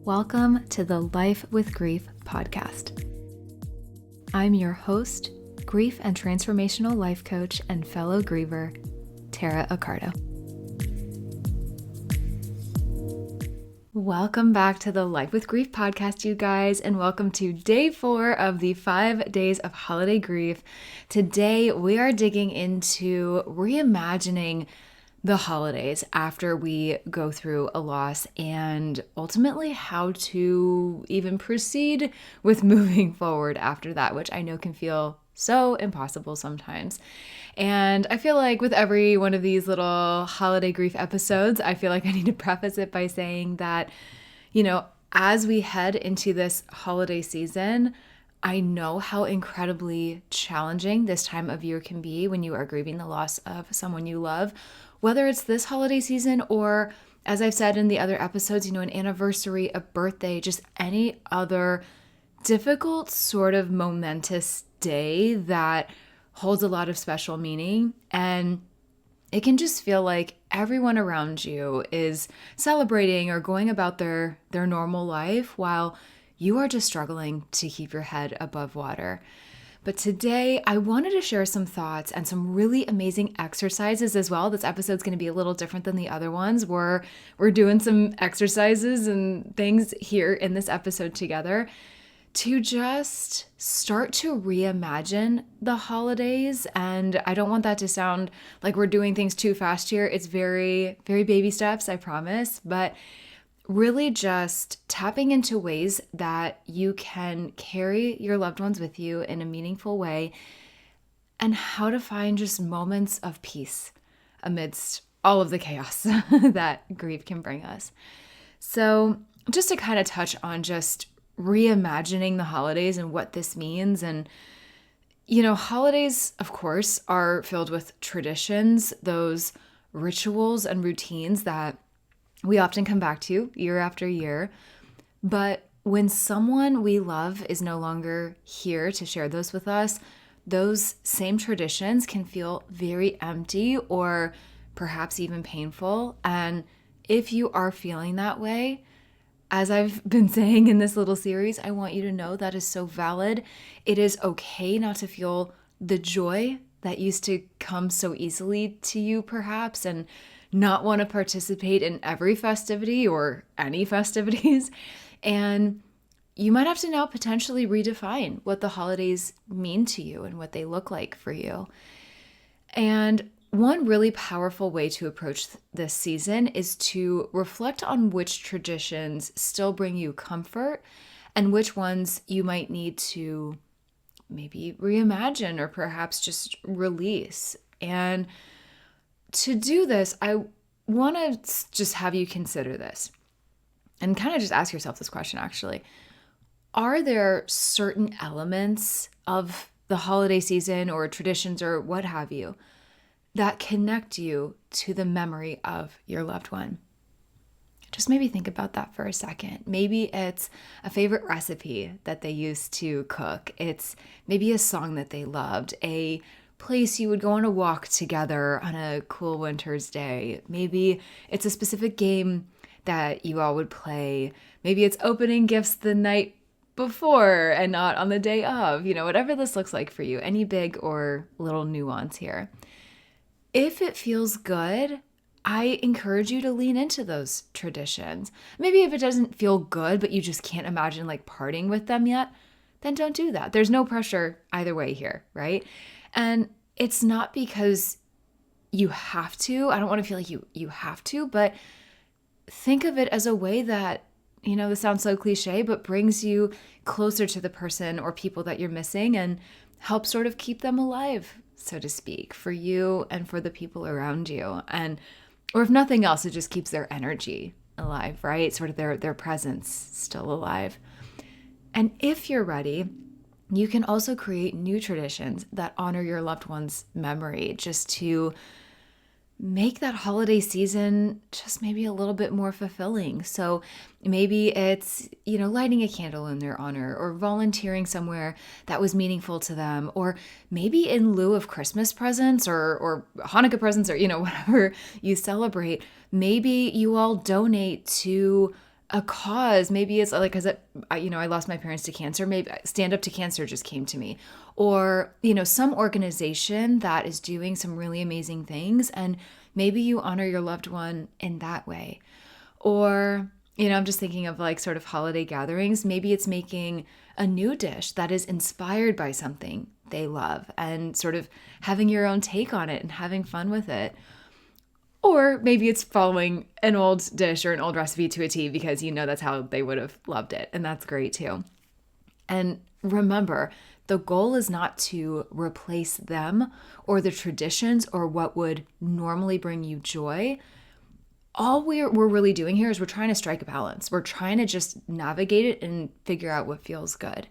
Welcome to the Life with Grief podcast. I'm your host, grief and transformational life coach and fellow griever, Tara Accardo. Welcome back to the Life with Grief podcast, you guys, and welcome to day 4 of the 5 days of holiday grief. Today, we are digging into reimagining the holidays after we go through a loss and ultimately how to even proceed with moving forward after that, which I know can feel so impossible sometimes. And I feel like with every one of these little holiday grief episodes, I feel like I need to preface it by saying that, as we head into this holiday season, I know how incredibly challenging this time of year can be when you are grieving the loss of someone you love, whether it's this holiday season or, as I've said in the other episodes, an anniversary, a birthday, just any other difficult sort of momentous day that holds a lot of special meaning. And it can just feel like everyone around you is celebrating or going about their normal life while you are just struggling to keep your head above water. But today, I wanted to share some thoughts and some really amazing exercises as well. This episode's going to be a little different than the other ones. We're doing some exercises and things here in this episode together to just start to reimagine the holidays. And I don't want that to sound like we're doing things too fast here. It's very, very baby steps, I promise. But really just tapping into ways that you can carry your loved ones with you in a meaningful way and how to find just moments of peace amidst all of the chaos that grief can bring us. So just to kind of touch on just reimagining the holidays and what this means. And, holidays, of course, are filled with traditions, those rituals and routines that we often come back to year after year. But when someone we love is no longer here to share those with us, those same traditions can feel very empty or perhaps even painful. And if you are feeling that way, as I've been saying in this little series, I want you to know that is so valid. It is okay not to feel the joy that used to come so easily to you, perhaps, and not want to participate in every festivity or any festivities. And you might have to now potentially redefine what the holidays mean to you and what they look like for you. And one really powerful way to approach this season is to reflect on which traditions still bring you comfort and which ones you might need to maybe reimagine or perhaps just release. And to do this, I want to just have you consider this and kind of just ask yourself this question, actually. Are there certain elements of the holiday season or traditions or what have you that connect you to the memory of your loved one? Just maybe think about that for a second. Maybe it's a favorite recipe that they used to cook. It's maybe a song that they loved, a place you would go on a walk together on a cool winter's day. Maybe it's a specific game that you all would play. Maybe it's opening gifts the night before and not on the day of, whatever this looks like for you, any big or little nuance here. If it feels good, I encourage you to lean into those traditions. Maybe if it doesn't feel good, but you just can't imagine parting with them yet, then don't do that. There's no pressure either way here, right? And it's not because you have to. I don't want to feel like you have to, but think of it as a way that, this sounds so cliche, but brings you closer to the person or people that you're missing and helps sort of keep them alive, so to speak, for you and for the people around you. Or if nothing else, it just keeps their energy alive, right? Sort of their presence still alive. And if you're ready, you can also create new traditions that honor your loved one's memory, just to make that holiday season just maybe a little bit more fulfilling. So maybe it's, lighting a candle in their honor or volunteering somewhere that was meaningful to them, or maybe in lieu of Christmas presents or Hanukkah presents or, whatever you celebrate, maybe you all donate to a cause. Maybe it's like, because I lost my parents to cancer. Maybe Stand Up to Cancer just came to me, or some organization that is doing some really amazing things, and maybe you honor your loved one in that way. Or I'm just thinking of like sort of holiday gatherings. Maybe it's making a new dish that is inspired by something they love and sort of having your own take on it and having fun with it. Or maybe it's following an old dish or an old recipe to a T because that's how they would have loved it. And that's great too. And remember, the goal is not to replace them or the traditions or what would normally bring you joy. All we're really doing here is we're trying to strike a balance. We're trying to just navigate it and figure out what feels good.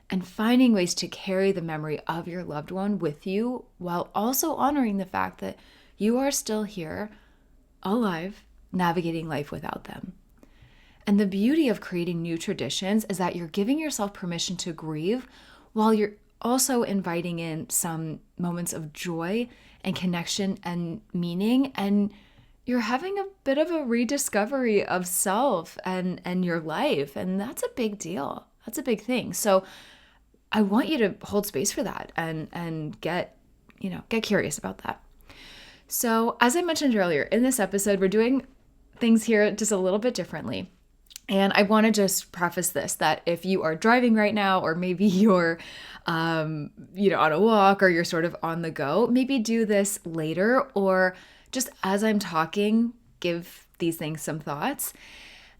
And finding ways to carry the memory of your loved one with you while also honoring the fact that you are still here, alive, navigating life without them. And the beauty of creating new traditions is that you're giving yourself permission to grieve while you're also inviting in some moments of joy and connection and meaning. And you're having a bit of a rediscovery of self and your life. And that's a big deal. That's a big thing. So I want you to hold space for that and get curious about that. So as I mentioned earlier, in this episode, we're doing things here just a little bit differently. And I want to just preface this, that if you are driving right now, or maybe you're, on a walk, or you're sort of on the go, maybe do this later, or just as I'm talking, give these things some thoughts.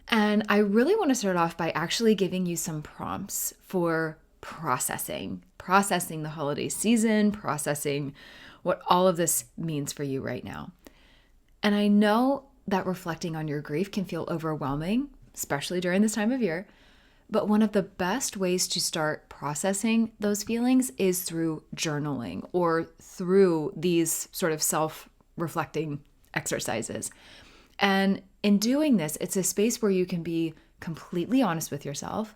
And I really want to start off by actually giving you some prompts for processing the holiday season, processing what all of this means for you right now. And I know that reflecting on your grief can feel overwhelming, especially during this time of year. But one of the best ways to start processing those feelings is through journaling or through these sort of self-reflecting exercises. And in doing this, it's a space where you can be completely honest with yourself.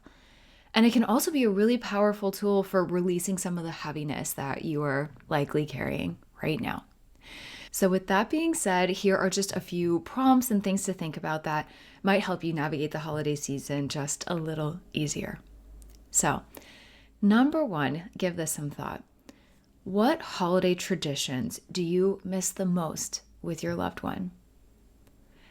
And it can also be a really powerful tool for releasing some of the heaviness that you are likely carrying right now. So with that being said, here are just a few prompts and things to think about that might help you navigate the holiday season just a little easier. So, number 1, give this some thought. What holiday traditions do you miss the most with your loved one?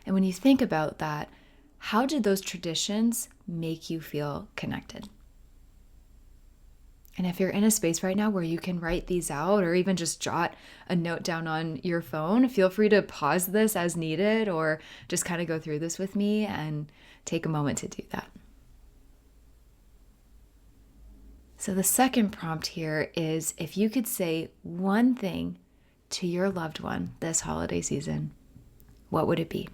And when you think about that, how did those traditions make you feel connected? And if you're in a space right now where you can write these out or even just jot a note down on your phone, feel free to pause this as needed or just kind of go through this with me and take a moment to do that. So the second prompt here is, if you could say one thing to your loved one this holiday season, what would it be?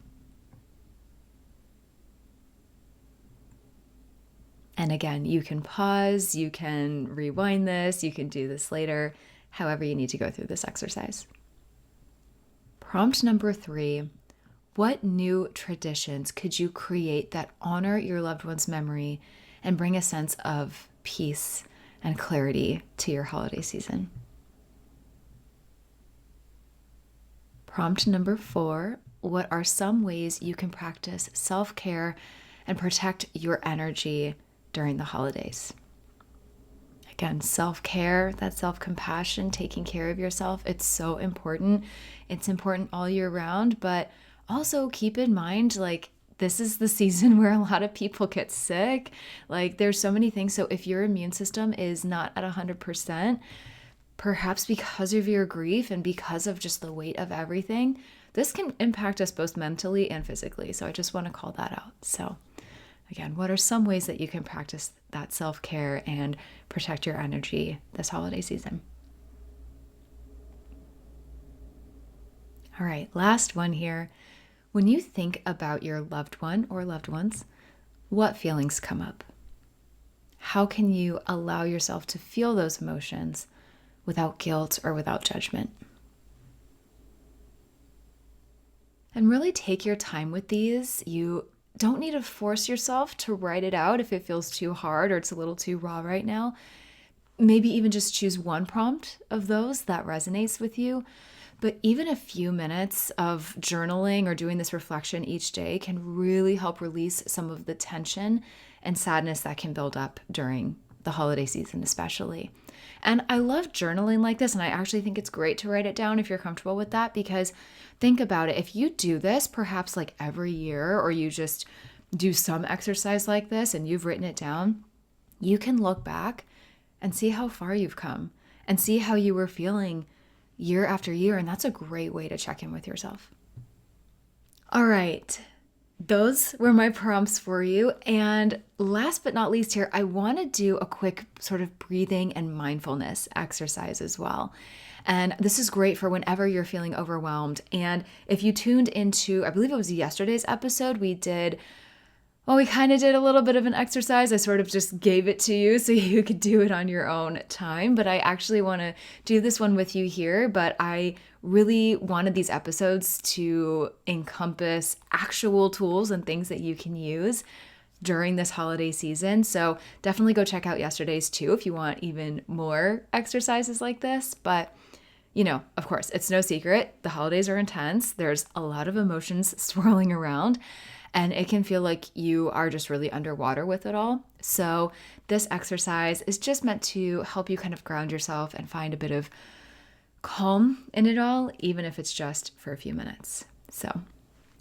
And again, you can pause, you can rewind this, you can do this later, however you need to go through this exercise. Prompt number 3, what new traditions could you create that honor your loved one's memory and bring a sense of peace and clarity to your holiday season? Prompt number 4, what are some ways you can practice self-care and protect your energy during the holidays? Again, self-care, that self-compassion, taking care of yourself, it's so important. It's important all year round, but also keep in mind, like, this is the season where a lot of people get sick. Like, there's so many things. So if your immune system is not at 100%, perhaps because of your grief and because of just the weight of everything, this can impact us both mentally and physically. So I just want to call that out. So again, what are some ways that you can practice that self-care and protect your energy this holiday season? All right, last one here. When you think about your loved one or loved ones, what feelings come up? How can you allow yourself to feel those emotions without guilt or without judgment? And really take your time with these. You don't need to force yourself to write it out if it feels too hard or it's a little too raw right now. Maybe even just choose one prompt of those that resonates with you. But even a few minutes of journaling or doing this reflection each day can really help release some of the tension and sadness that can build up during the holiday season, especially. And I love journaling like this, and I actually think it's great to write it down if you're comfortable with that, because think about it. If you do this perhaps like every year, or you just do some exercise like this and you've written it down, you can look back and see how far you've come and see how you were feeling year after year. And that's a great way to check in with yourself. All right. Those were my prompts for you. And last but not least here, I want to do a quick sort of breathing and mindfulness exercise as well. And this is great for whenever you're feeling overwhelmed. And if you tuned into, I believe it was yesterday's episode, we kind of did a little bit of an exercise. I sort of just gave it to you so you could do it on your own time. But I actually want to do this one with you here. But I really wanted these episodes to encompass actual tools and things that you can use during this holiday season. So definitely go check out yesterday's too if you want even more exercises like this. But of course, it's no secret. The holidays are intense. There's a lot of emotions swirling around. And it can feel like you are just really underwater with it all. So this exercise is just meant to help you kind of ground yourself and find a bit of calm in it all, even if it's just for a few minutes. So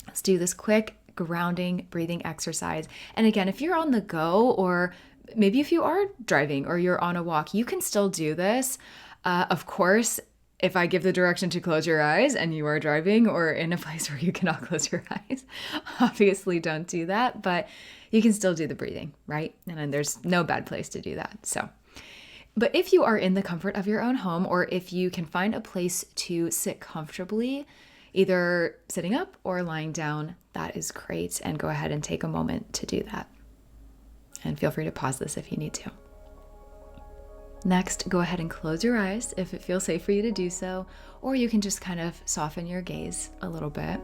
let's do this quick grounding breathing exercise. And again, if you're on the go, or maybe if you are driving or you're on a walk, you can still do this. Of course, if I give the direction to close your eyes and you are driving or in a place where you cannot close your eyes, obviously don't do that, but you can still do the breathing, right? And then there's no bad place to do that. But if you are in the comfort of your own home, or if you can find a place to sit comfortably, either sitting up or lying down, that is great. And go ahead and take a moment to do that. And feel free to pause this if you need to. Next, go ahead and close your eyes if it feels safe for you to do so, or you can just kind of soften your gaze a little bit.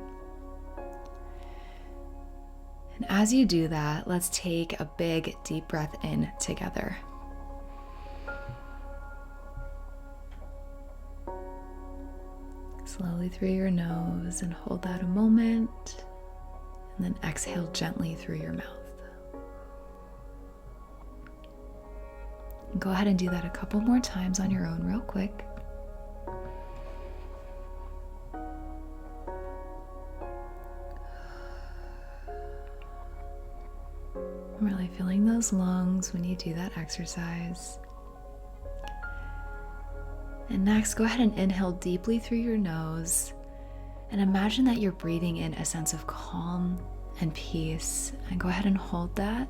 And as you do that, let's take a big deep breath in together. Slowly through your nose and hold that a moment, and then exhale gently through your mouth. Go ahead and do that a couple more times on your own real quick. I'm really feeling those lungs when you do that exercise. And next, go ahead and inhale deeply through your nose and imagine that you're breathing in a sense of calm and peace. And go ahead and hold that.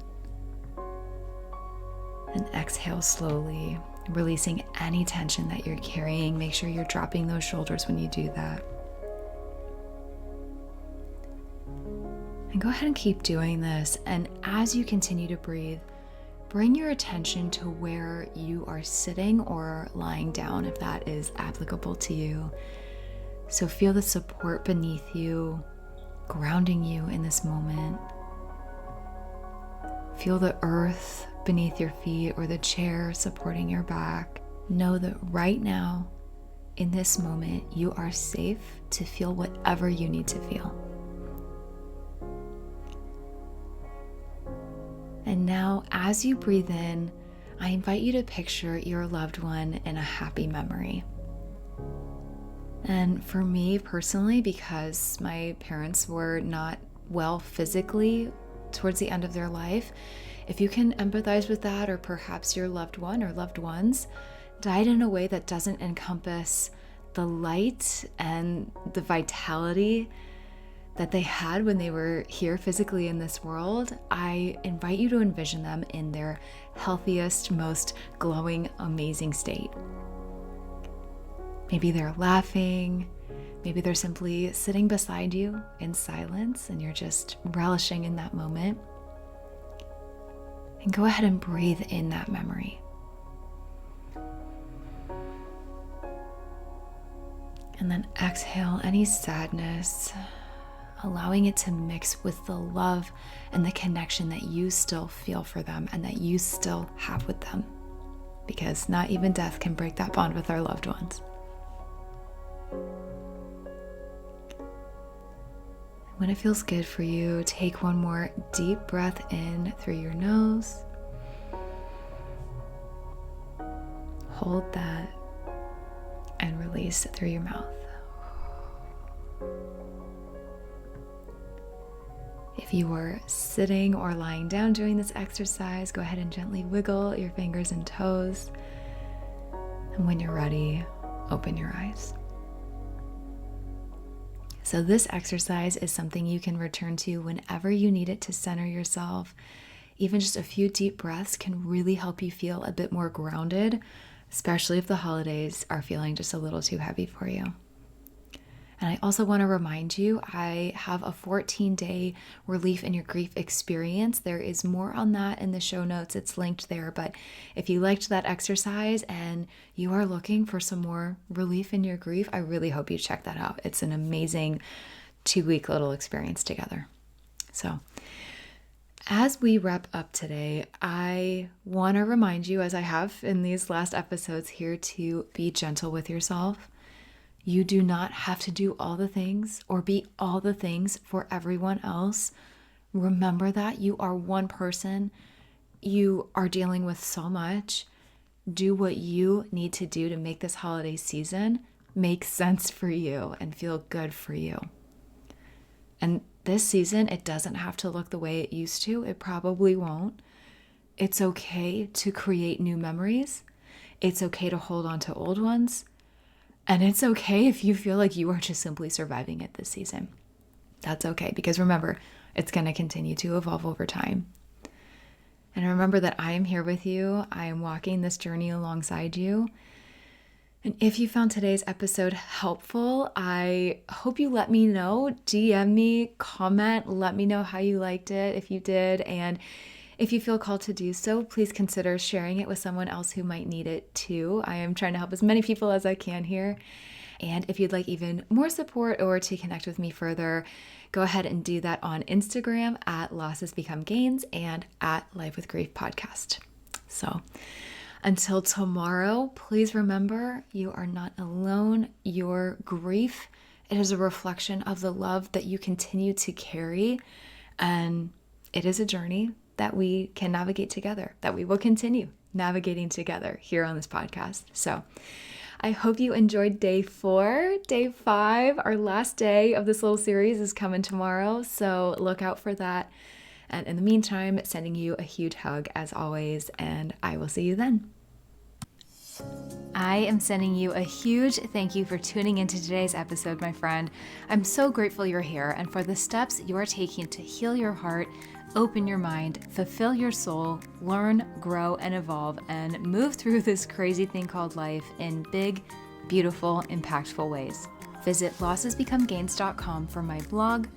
And exhale slowly, releasing any tension that you're carrying. Make sure you're dropping those shoulders when you do that. And go ahead and keep doing this. And as you continue to breathe, bring your attention to where you are sitting or lying down, if that is applicable to you. So feel the support beneath you, grounding you in this moment. Feel the earth beneath your feet or the chair supporting your back. Know that right now, in this moment, you are safe to feel whatever you need to feel. And now, as you breathe in, I invite you to picture your loved one in a happy memory. And for me personally, because my parents were not well physically towards the end of their life, if you can empathize with that, or perhaps your loved one or loved ones died in a way that doesn't encompass the light and the vitality that they had when they were here physically in this world, I invite you to envision them in their healthiest, most glowing, amazing state. Maybe they're laughing, maybe they're simply sitting beside you in silence and you're just relishing in that moment. And go ahead and breathe in that memory. And then exhale any sadness, allowing it to mix with the love and the connection that you still feel for them and that you still have with them. Because not even death can break that bond with our loved ones. When it feels good for you, take one more deep breath in through your nose. Hold that and release through your mouth. If you were sitting or lying down doing this exercise, go ahead and gently wiggle your fingers and toes. And when you're ready, open your eyes. So this exercise is something you can return to whenever you need it to center yourself. Even just a few deep breaths can really help you feel a bit more grounded, especially if the holidays are feeling just a little too heavy for you. And I also want to remind you, I have a 14-day relief in your grief experience. There is more on that in the show notes. It's linked there. But if you liked that exercise and you are looking for some more relief in your grief, I really hope you check that out. It's an amazing 2-week little experience together. So as we wrap up today, I want to remind you, as I have in these last episodes here, to be gentle with yourself. You do not have to do all the things or be all the things for everyone else. Remember that you are one person. You are dealing with so much. Do what you need to do to make this holiday season make sense for you and feel good for you. And this season, it doesn't have to look the way it used to. It probably won't. It's okay to create new memories. It's okay to hold on to old ones. And it's okay if you feel like you are just simply surviving it this season. That's okay, because remember, it's going to continue to evolve over time. And remember that I am here with you. I am walking this journey alongside you. And if you found today's episode helpful, I hope you let me know. DM me, comment, let me know how you liked it, if you did. And if you feel called to do so, please consider sharing it with someone else who might need it too. I am trying to help as many people as I can here. And if you'd like even more support or to connect with me further, go ahead and do that on Instagram at Losses Become Gains and at Life with Grief Podcast. So until tomorrow, please remember you are not alone. Your grief, it is a reflection of the love that you continue to carry. And it is a journey that we can navigate together, that we will continue navigating together here on this podcast. So I hope you enjoyed day 4. Day 5, our last day of this little series, is coming tomorrow. So look out for that. And in the meantime, sending you a huge hug as always, and I will see you then. I am sending you a huge thank you for tuning into today's episode, my friend. I'm so grateful you're here and for the steps you are taking to heal your heart, open your mind, fulfill your soul, learn, grow, and evolve, and move through this crazy thing called life in big, beautiful, impactful ways. Visit lossesbecomegains.com for my blog,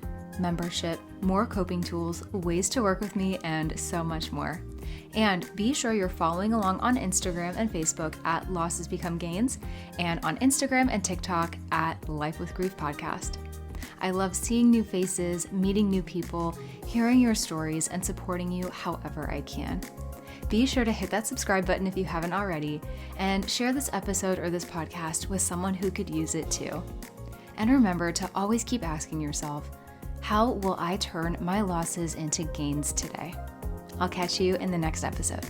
membership, more coping tools, ways to work with me, and so much more. And be sure you're following along on Instagram and Facebook at Losses Become Gains, and on Instagram and TikTok at Life with Grief Podcast. I love seeing new faces, meeting new people, hearing your stories, and supporting you however I can. Be sure to hit that subscribe button if you haven't already, and share this episode or this podcast with someone who could use it too. And remember to always keep asking yourself, how will I turn my losses into gains today? I'll catch you in the next episode.